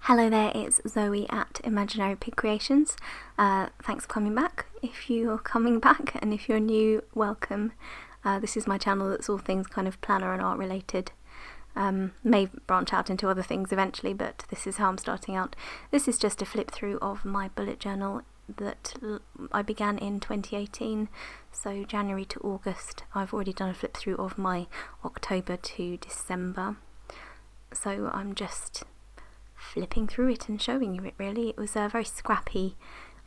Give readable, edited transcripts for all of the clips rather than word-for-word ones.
Hello there, it's Zoe at Imaginary Pig Creations. Thanks for coming back. If you're coming back, and if you're new, welcome. This is my channel that's all things kind of planner and art related. May branch out into other things eventually, but this is how I'm starting out. This is just a flip through of my bullet journal that I began in 2018, so January to August. I've already done a flip through of my October to December, so I'm just flipping through it and showing you it really. It was a very scrappy,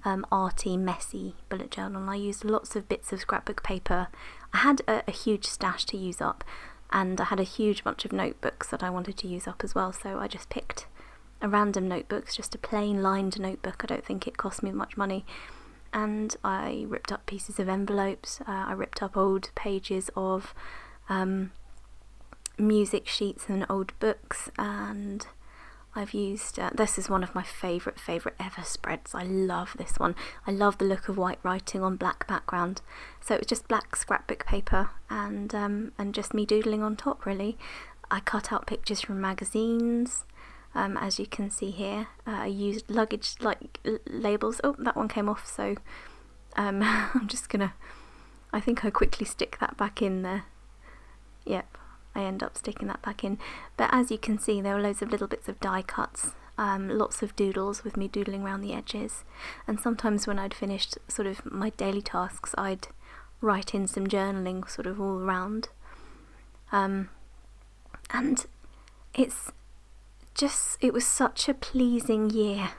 arty, messy bullet journal, and I used lots of bits of scrapbook paper. I had a huge stash to use up, and I had a huge bunch of notebooks that I wanted to use up as well, so I just picked a random notebook, just a plain lined notebook. I don't think it cost me much money, and I ripped up pieces of envelopes. I ripped up old pages of music sheets and old books, and I've used, this is one of my favourite ever spreads. I love this one. I love the look of white writing on black background. So it was just black scrapbook paper and just me doodling on top really. I cut out pictures from magazines, as you can see here. I used luggage labels. Oh, that one came off, so I'm just gonna, I think I quickly stick that back in there. Yep. I end up sticking that back in, but as you can see there were loads of little bits of die cuts, lots of doodles with me doodling around the edges, and sometimes when I'd finished sort of my daily tasks I'd write in some journaling sort of all around, and it was such a pleasing year.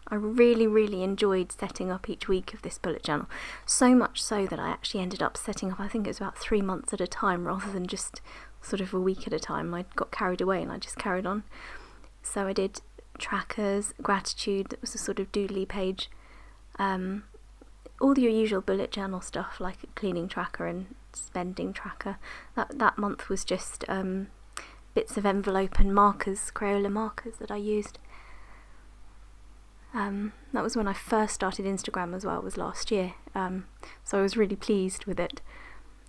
I really enjoyed setting up each week of this bullet journal, so much so that I actually ended up setting up, I think it was about 3 months at a time rather than just sort of a week at a time. I got carried away and I just carried on. So I did trackers, gratitude, that was a sort of doodly page, all your usual bullet journal stuff like a cleaning tracker and spending tracker. That month was just bits of envelope and markers, Crayola markers that I used. That was when I first started Instagram as well, was last year, so I was really pleased with it.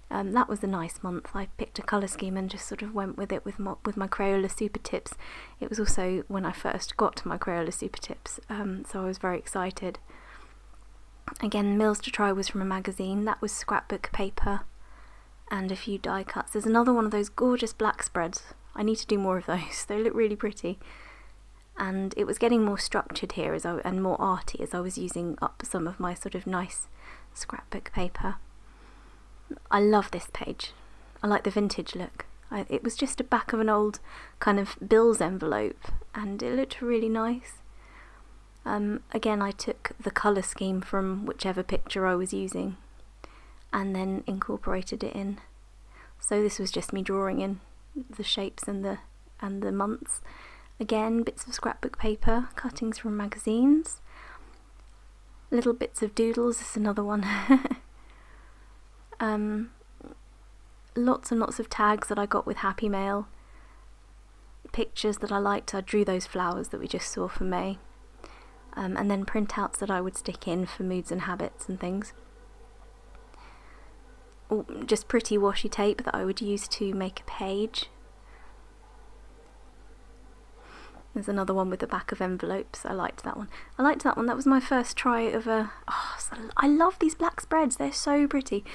That was a nice month. I picked a colour scheme and just sort of went with it with my Crayola Super Tips. It was also when I first got my Crayola Super Tips, so I was very excited. Again, Meals to Try was from a magazine. That was scrapbook paper and a few die cuts. There's another one of those gorgeous black spreads. I need to do more of those. They look really pretty. And it was getting more structured here and more arty as I was using up some of my sort of nice scrapbook paper. I love this page. I like the vintage look. It was just a back of an old kind of bills envelope and it looked really nice. Again, I took the colour scheme from whichever picture I was using and then incorporated it in. So this was just me drawing in the shapes and the months. Again, bits of scrapbook paper, cuttings from magazines, little bits of doodles. This is another one. Lots and lots of tags that I got with Happy Mail, pictures that I liked. I drew those flowers that we just saw for May, and then printouts that I would stick in for moods and habits and things. Just pretty washi tape that I would use to make a page. There's another one with the back of envelopes. I liked that one. That was my first try of I love these black spreads. They're so pretty.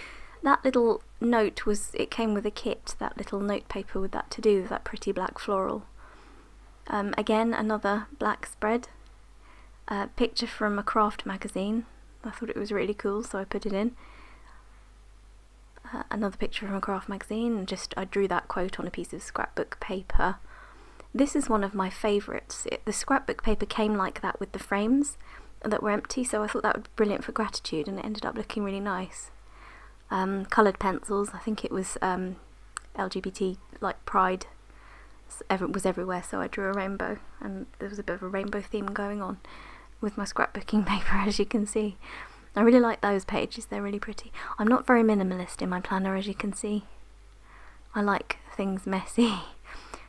That little note it came with a kit, that little note paper with that to do with that pretty black floral. Again, another black spread. Picture from a craft magazine. I thought it was really cool, so I put it in. Another picture from a craft magazine, and I drew that quote on a piece of scrapbook paper. This is one of my favourites. The scrapbook paper came like that with the frames that were empty, so I thought that would be brilliant for gratitude, and it ended up looking really nice. Coloured pencils, I think it was LGBT, like Pride, was everywhere, so I drew a rainbow, and there was a bit of a rainbow theme going on with my scrapbooking paper, as you can see. I really like those pages, they're really pretty. I'm not very minimalist in my planner, as you can see. I like things messy.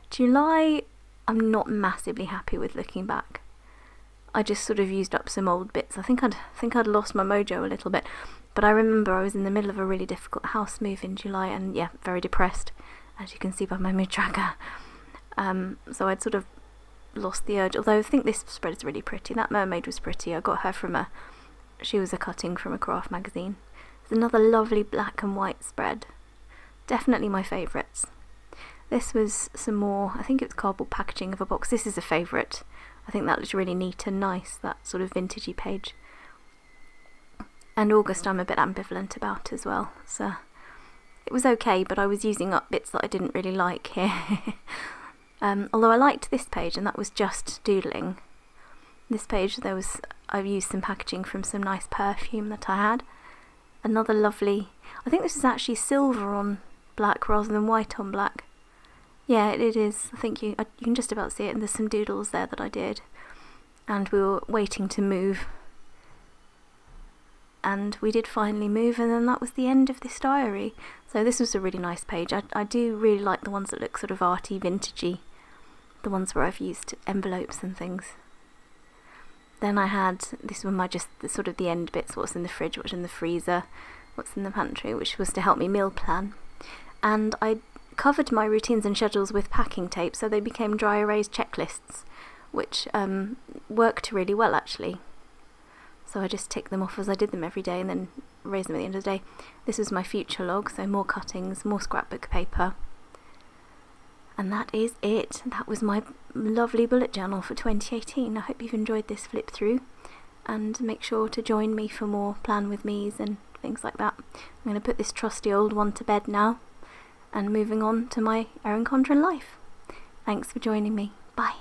July, I'm not massively happy with looking back. I just sort of used up some old bits. I think I'd lost my mojo a little bit, but I remember I was in the middle of a really difficult house move in July, and yeah, very depressed, as you can see by my mood tracker. So I'd sort of lost the urge, although I think this spread is really pretty. That mermaid was pretty. I got her she was a cutting from a craft magazine. It's another lovely black and white spread. Definitely my favourites. This was some more, I think it was cardboard packaging of a box. This is a favourite. I think that looks really neat and nice, that sort of vintagey page. And August I'm a bit ambivalent about as well. So it was okay, but I was using up bits that I didn't really like here. Although I liked this page, and that was just doodling. This page, I used some packaging from some nice perfume that I had. Another lovely, I think this is actually silver on black rather than white on black. Yeah, it is. I think you can just about see it, and there's some doodles there that I did. And we were waiting to move. And we did finally move, and then that was the end of this diary. So this was a really nice page. I do really like the ones that look sort of arty, vintagey. The ones where I've used envelopes and things. Then I had, this were just the end bits, what's in the fridge, what's in the freezer, what's in the pantry, which was to help me meal plan. And I covered my routines and schedules with packing tape, so they became dry erase checklists, which worked really well actually. So I just ticked them off as I did them every day and then erased them at the end of the day. This was my future log, so more cuttings, more scrapbook paper. And that is it. That was my lovely bullet journal for 2018. I hope you've enjoyed this flip through, and make sure to join me for more plan with me's and things like that. I'm going to put this trusty old one to bed now, and moving on to my Erin Condren life. Thanks for joining me. Bye.